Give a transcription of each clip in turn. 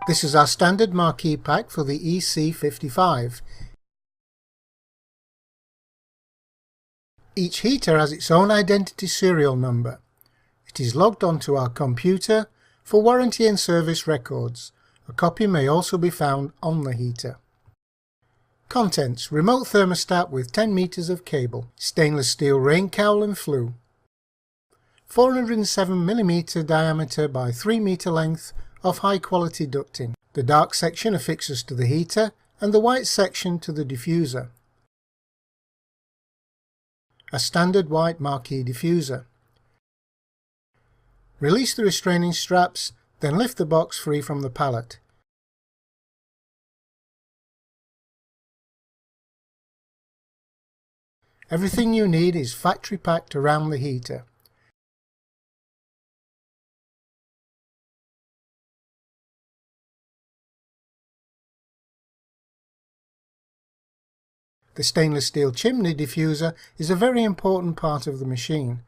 This is our standard marquee pack for the EC55. Each heater has its own identity serial number. It is logged onto our computer for warranty and service records. A copy may also be found on the heater. Contents: remote thermostat with 10 meters of cable, stainless steel rain cowl and flue, 407mm diameter by 3 meter length of high quality ducting. The dark section affixes to the heater and the white section to the diffuser. A standard white marquee diffuser. Release the restraining straps, then lift the box free from the pallet. Everything you need is factory packed around the heater. The stainless steel chimney diffuser is a very important part of the machine.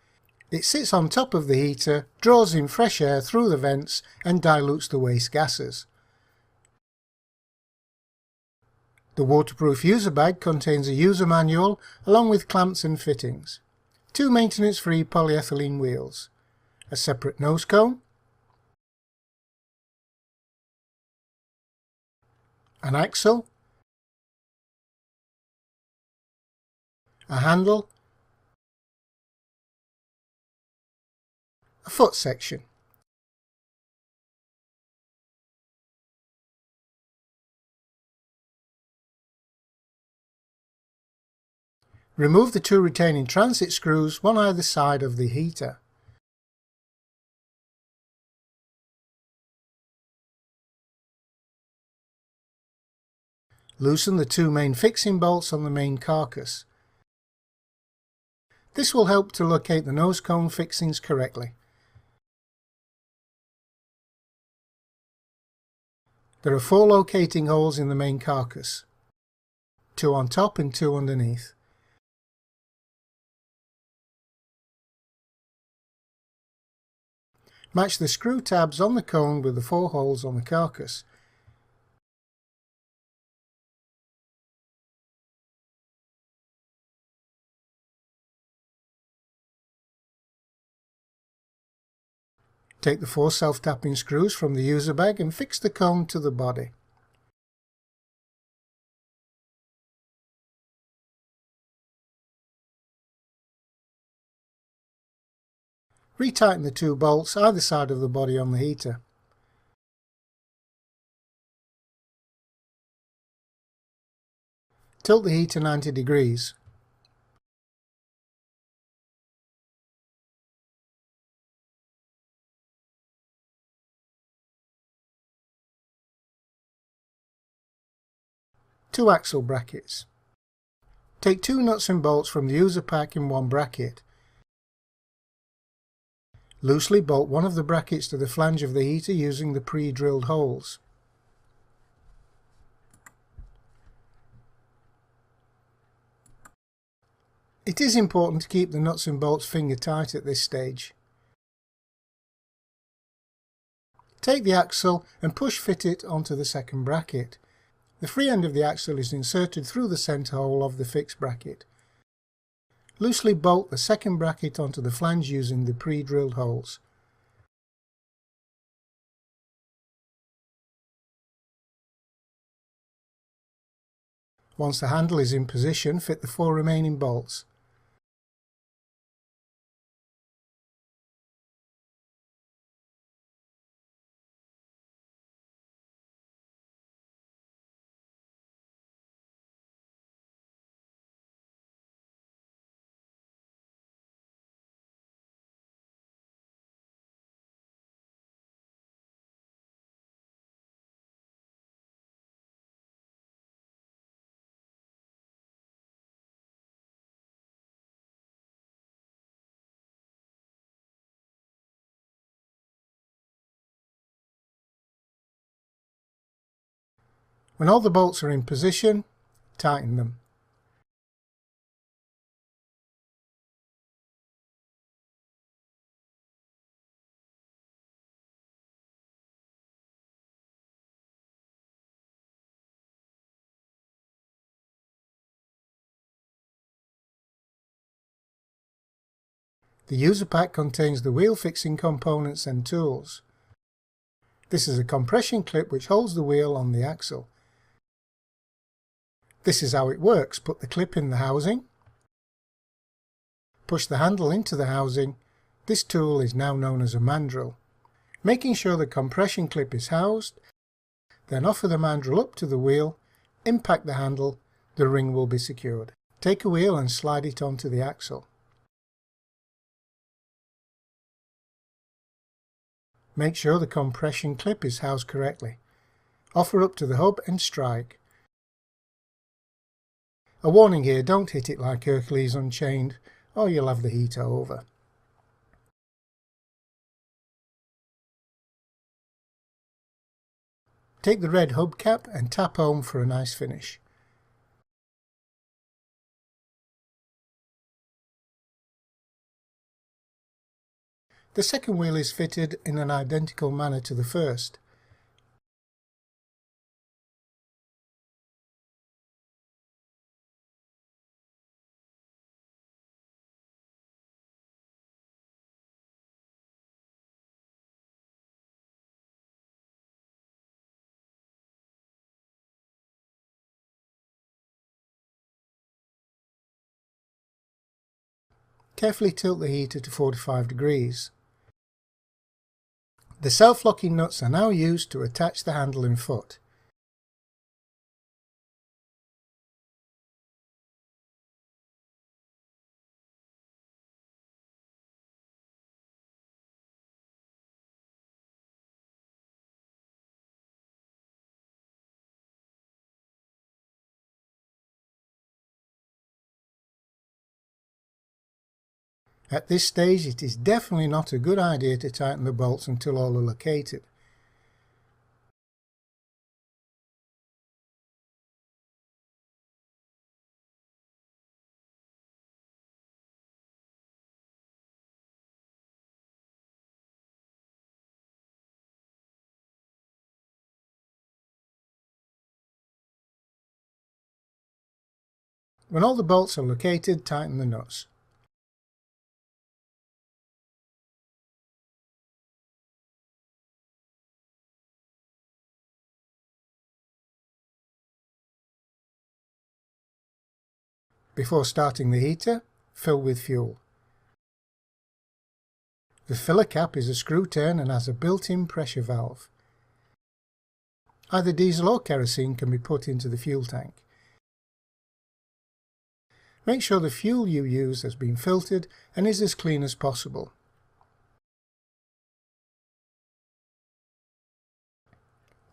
It sits on top of the heater, draws in fresh air through the vents and dilutes the waste gases. The waterproof user bag contains a user manual along with clamps and fittings, 2 maintenance-free polyethylene wheels, a separate nose cone, an axle, a handle, a foot section. Remove the 2 retaining transit screws, one either side of the heater. Loosen the 2 main fixing bolts on the main carcass. This will help to locate the nose cone fixings correctly. There are 4 locating holes in the main carcass, 2 on top and 2 underneath. Match the screw tabs on the cone with the 4 holes on the carcass. Take the 4 self-tapping screws from the user bag and fix the cone to the body. Retighten the 2 bolts either side of the body on the heater. Tilt the heater 90 degrees. Two axle brackets. Take 2 nuts and bolts from the user pack in one bracket. Loosely bolt one of the brackets to the flange of the heater using the pre-drilled holes. It is important to keep the nuts and bolts finger tight at this stage. Take the axle and push fit it onto the second bracket. The free end of the axle is inserted through the centre hole of the fixed bracket. Loosely bolt the second bracket onto the flange using the pre-drilled holes. Once the handle is in position, fit the 4 remaining bolts. When all the bolts are in position, tighten them. The user pack contains the wheel fixing components and tools. This is a compression clip which holds the wheel on the axle. This is how it works. Put the clip in the housing. Push the handle into the housing. This tool is now known as a mandrel. Making sure the compression clip is housed, then offer the mandrel up to the wheel, impact the handle, the ring will be secured. Take a wheel and slide it onto the axle. Make sure the compression clip is housed correctly. Offer up to the hub and strike. A warning here, don't hit it like Hercules Unchained or you'll have the heater over. Take the red hubcap and tap home for a nice finish. The second wheel is fitted in an identical manner to the first. Carefully tilt the heater to 45 degrees. The self-locking nuts are now used to attach the handle and foot. At this stage it is definitely not a good idea to tighten the bolts until all are located. When all the bolts are located, tighten the nuts. Before starting the heater, fill with fuel. The filler cap is a screw turn and has a built-in pressure valve. Either diesel or kerosene can be put into the fuel tank. Make sure the fuel you use has been filtered and is as clean as possible.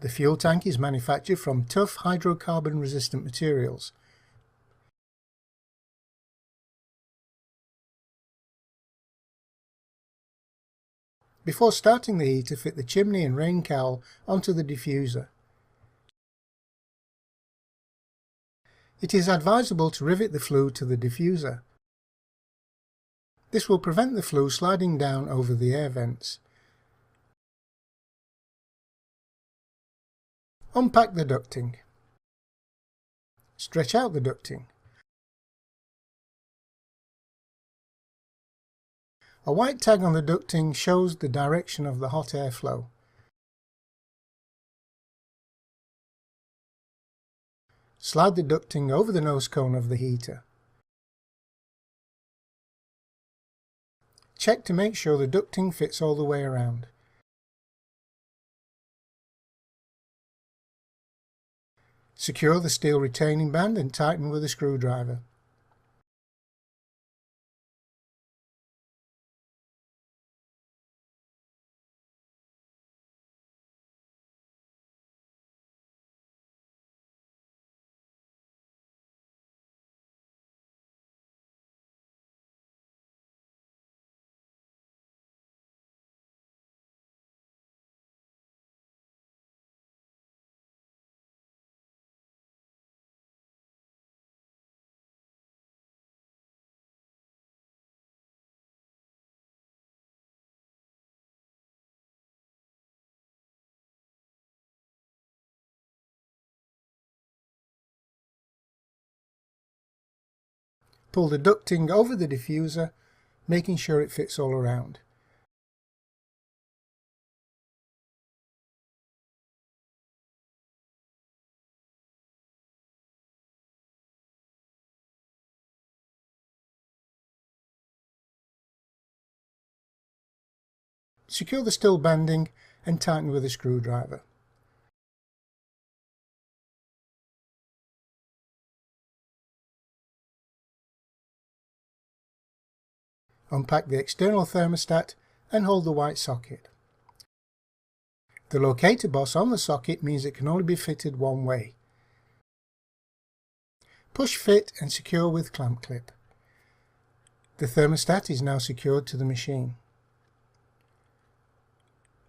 The fuel tank is manufactured from tough hydrocarbon resistant materials. Before starting the heater, fit the chimney and rain cowl onto the diffuser. It is advisable to rivet the flue to the diffuser. This will prevent the flue sliding down over the air vents. Unpack the ducting. Stretch out the ducting. A white tag on the ducting shows the direction of the hot air flow. Slide the ducting over the nose cone of the heater. Check to make sure the ducting fits all the way around. Secure the steel retaining band and tighten with a screwdriver. Pull the ducting over the diffuser making sure it fits all around. Secure the still banding and tighten with a screwdriver. Unpack the external thermostat and hold the white socket. The locator boss on the socket means it can only be fitted one way. Push fit and secure with clamp clip. The thermostat is now secured to the machine.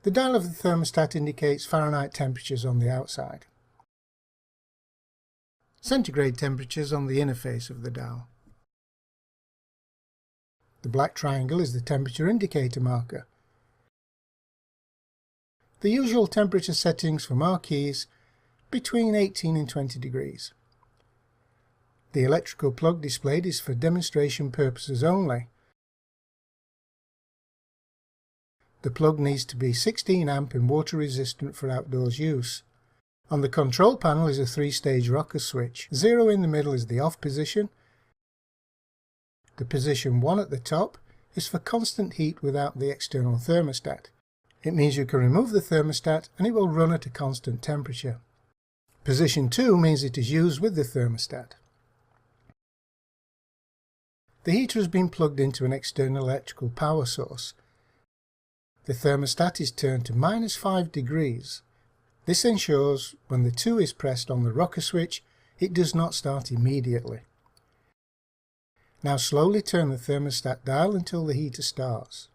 The dial of the thermostat indicates Fahrenheit temperatures on the outside. Centigrade temperatures on the inner face of the dial. The black triangle is the temperature indicator marker. The usual temperature settings for marquees between 18 and 20 degrees. The electrical plug displayed is for demonstration purposes only. The plug needs to be 16 amp and water resistant for outdoors use. On the control panel is a 3-stage rocker switch. 0 in the middle is the off position. The position 1 at the top is for constant heat without the external thermostat. It means you can remove the thermostat and it will run at a constant temperature. Position 2 means it is used with the thermostat. The heater has been plugged into an external electrical power source. The thermostat is turned to -5 degrees. This ensures when the 2 is pressed on the rocker switch, it does not start immediately. Now slowly turn the thermostat dial until the heater starts.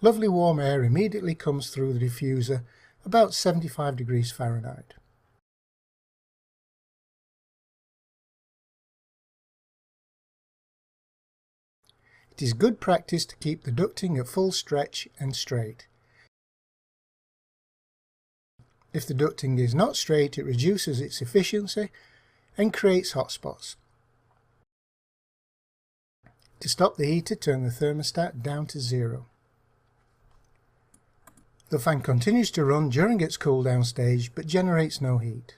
Lovely warm air immediately comes through the diffuser, about 75 degrees Fahrenheit. It is good practice to keep the ducting at full stretch and straight. If the ducting is not straight, it reduces its efficiency and creates hot spots. To stop the heater, turn the thermostat down to 0. The fan continues to run during its cool down stage but generates no heat.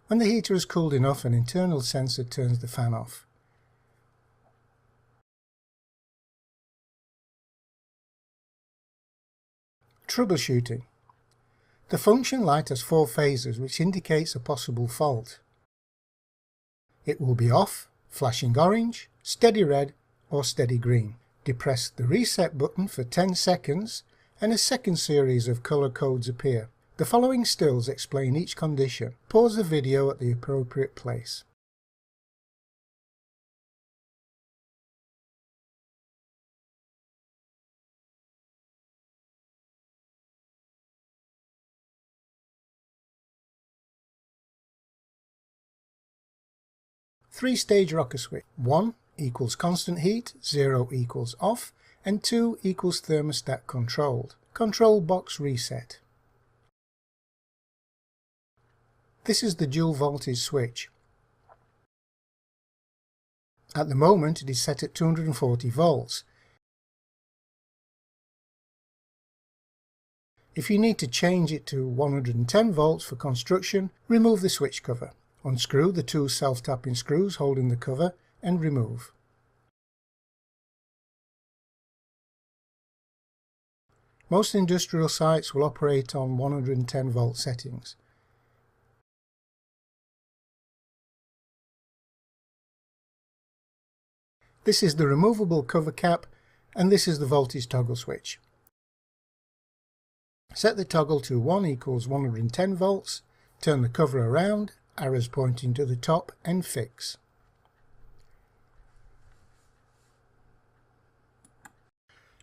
When the heater is cooled enough, an internal sensor turns the fan off. Troubleshooting. The function light has 4 phases which indicates a possible fault. It will be off, flashing orange, steady red or steady green. Depress the reset button for 10 seconds and a second series of colour codes appear. The following stills explain each condition. Pause the video at the appropriate place. Three-stage rocker switch. 1 equals constant heat, 0 equals off, and 2 equals thermostat controlled. Control box reset. This is the dual voltage switch. At the moment it is set at 240 volts. If you need to change it to 110 volts for construction, remove the switch cover. Unscrew the 2 self-tapping screws holding the cover and remove. Most industrial sites will operate on 110 volt settings. This is the removable cover cap and this is the voltage toggle switch. Set the toggle to 1 equals 110 volts, turn the cover around, arrows pointing to the top, and fix.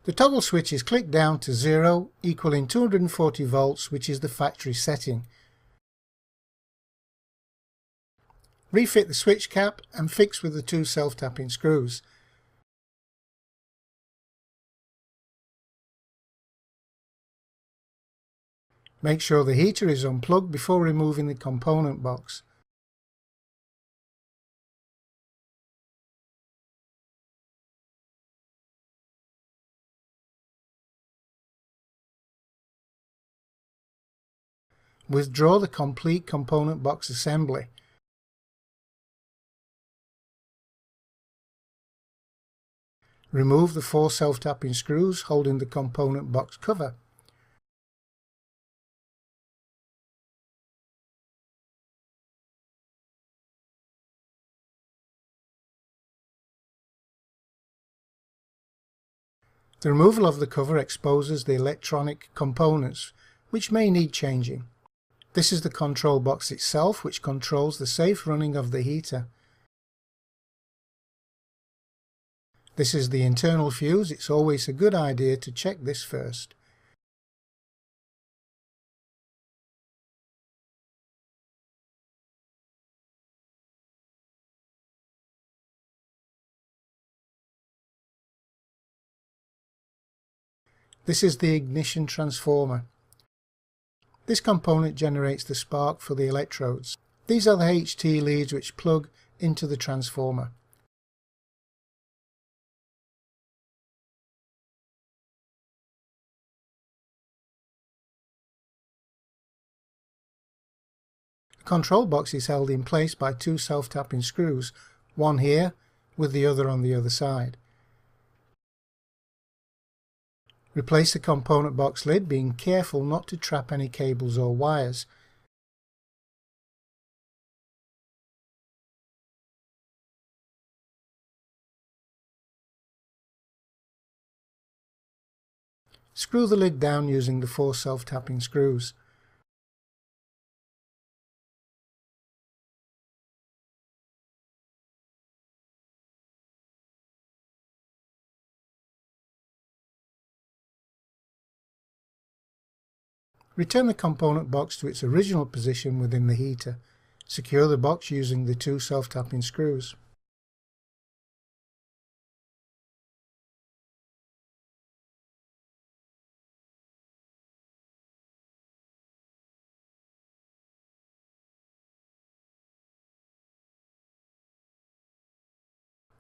The toggle switch is clicked down to 0, equaling 240 volts, which is the factory setting. Refit the switch cap and fix with the 2 self-tapping screws. Make sure the heater is unplugged before removing the component box. Withdraw the complete component box assembly. Remove the 4 self-tapping screws holding the component box cover. The removal of the cover exposes the electronic components, which may need changing. This is the control box itself, which controls the safe running of the heater. This is the internal fuse. It's always a good idea to check this first. This is the ignition transformer. This component generates the spark for the electrodes. These are the HT leads which plug into the transformer. The control box is held in place by 2 self-tapping screws, one here with the other on the other side. Replace the component box lid, being careful not to trap any cables or wires. Screw the lid down using the 4 self-tapping screws. Return the component box to its original position within the heater. Secure the box using the 2 self-tapping screws.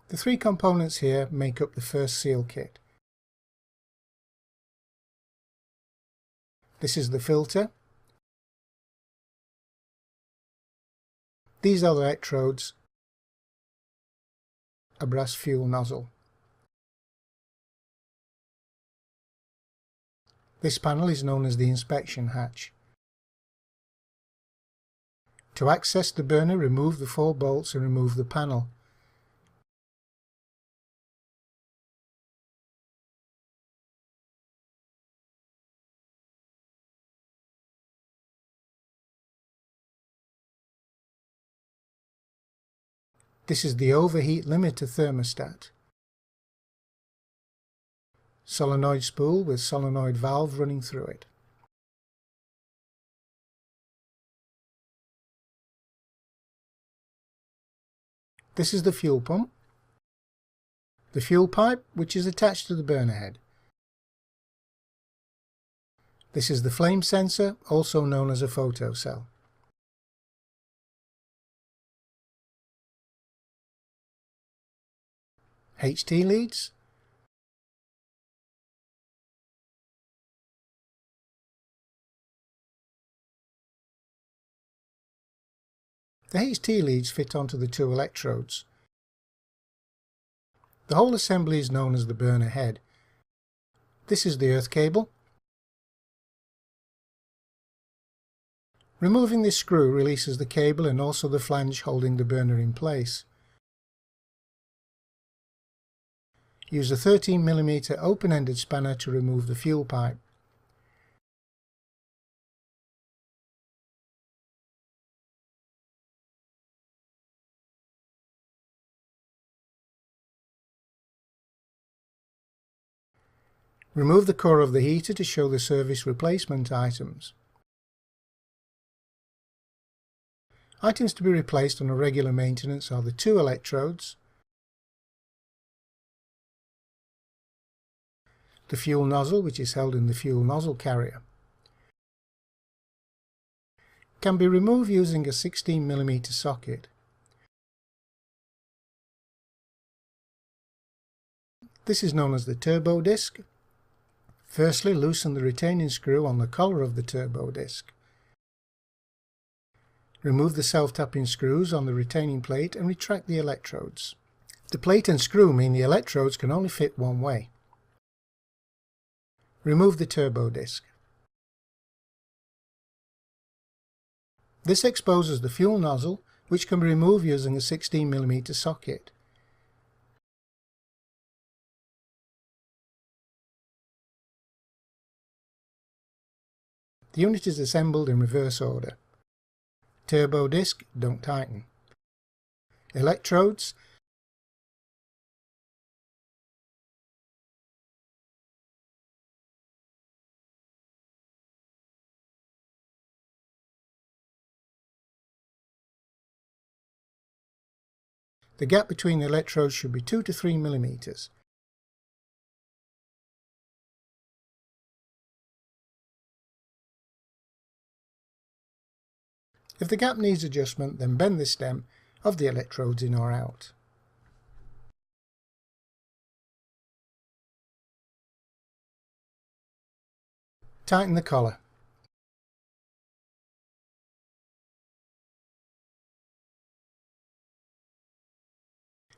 The 3 components here make up the first seal kit. This is the filter. These are the electrodes, a brass fuel nozzle. This panel is known as the inspection hatch. To access the burner, remove the 4 bolts and remove the panel. This is the overheat limiter thermostat. Solenoid spool with solenoid valve running through it. This is the fuel pump. The fuel pipe, which is attached to the burner head. This is the flame sensor, also known as a photo cell. HT leads. The HT leads fit onto the 2 electrodes. The whole assembly is known as the burner head. This is the earth cable. Removing this screw releases the cable and also the flange holding the burner in place. Use a 13mm open-ended spanner to remove the fuel pipe. Remove the core of the heater to show the service replacement items. Items to be replaced on a regular maintenance are the 2 electrodes, the fuel nozzle, which is held in the fuel nozzle carrier. can be removed using a 16mm socket. This is known as the turbo disc. Firstly, loosen the retaining screw on the collar of the turbo disc. Remove the self-tapping screws on the retaining plate and retract the electrodes. The plate and screw mean the electrodes can only fit one way. Remove the turbo disc. This exposes the fuel nozzle, which can be removed using a 16mm socket. The unit is assembled in reverse order. Turbo disc, don't tighten. Electrodes. The gap between the electrodes should be 2 to 3 mm. If the gap needs adjustment, then bend the stem of the electrodes in or out. Tighten the collar.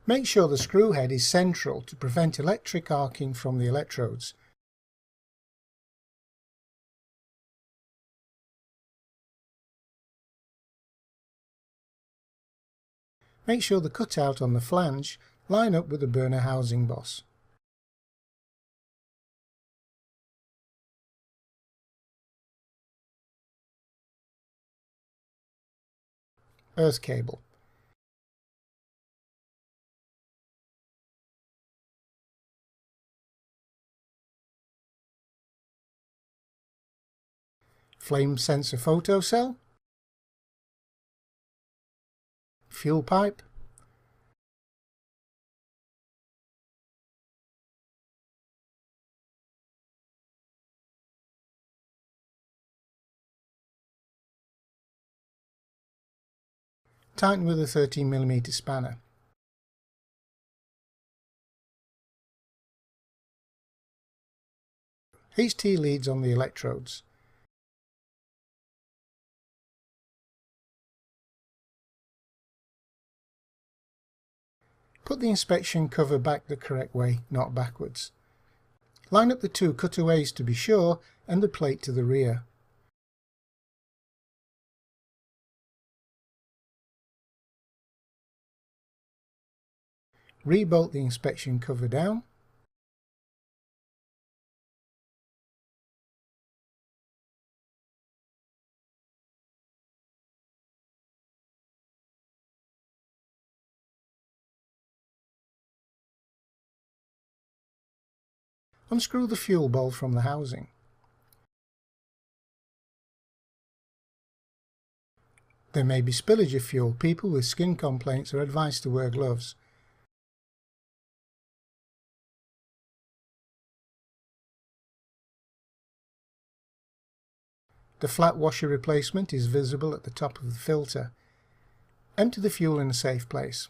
Make sure the screw head is central to prevent electric arcing from the electrodes. Make sure the cutout on the flange line up with the burner housing boss. Earth cable. Flame sensor photocell. Fuel pipe. Tighten with a 13mm spanner. HT leads on the electrodes. Put the inspection cover back the correct way, not backwards. Line up the two cutaways to be sure and the plate to the rear. Rebolt the inspection cover down. Unscrew the fuel bowl from the housing. There may be spillage of fuel. People with skin complaints are advised to wear gloves. The flat washer replacement is visible at the top of the filter. Empty the fuel in a safe place.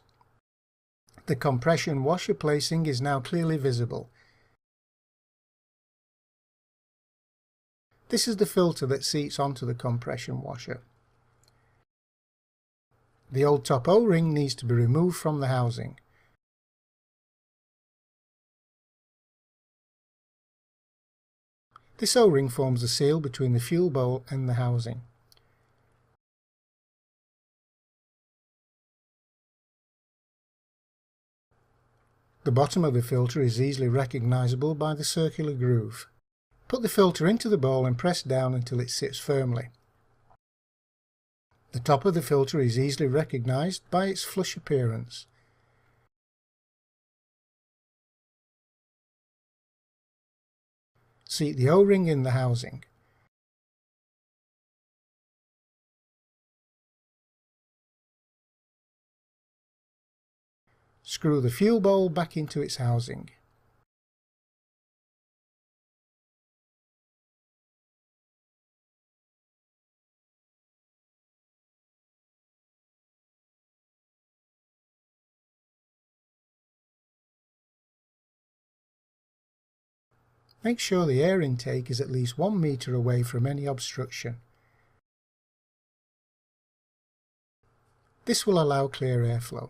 The compression washer placing is now clearly visible. This is the filter that seats onto the compression washer. The old top O-ring needs to be removed from the housing. This O-ring forms the seal between the fuel bowl and the housing. The bottom of the filter is easily recognizable by the circular groove. Put the filter into the bowl and press down until it sits firmly. The top of the filter is easily recognized by its flush appearance. Seat the O-ring in the housing. Screw the fuel bowl back into its housing. Make sure the air intake is at least 1 metre away from any obstruction. This will allow clear airflow.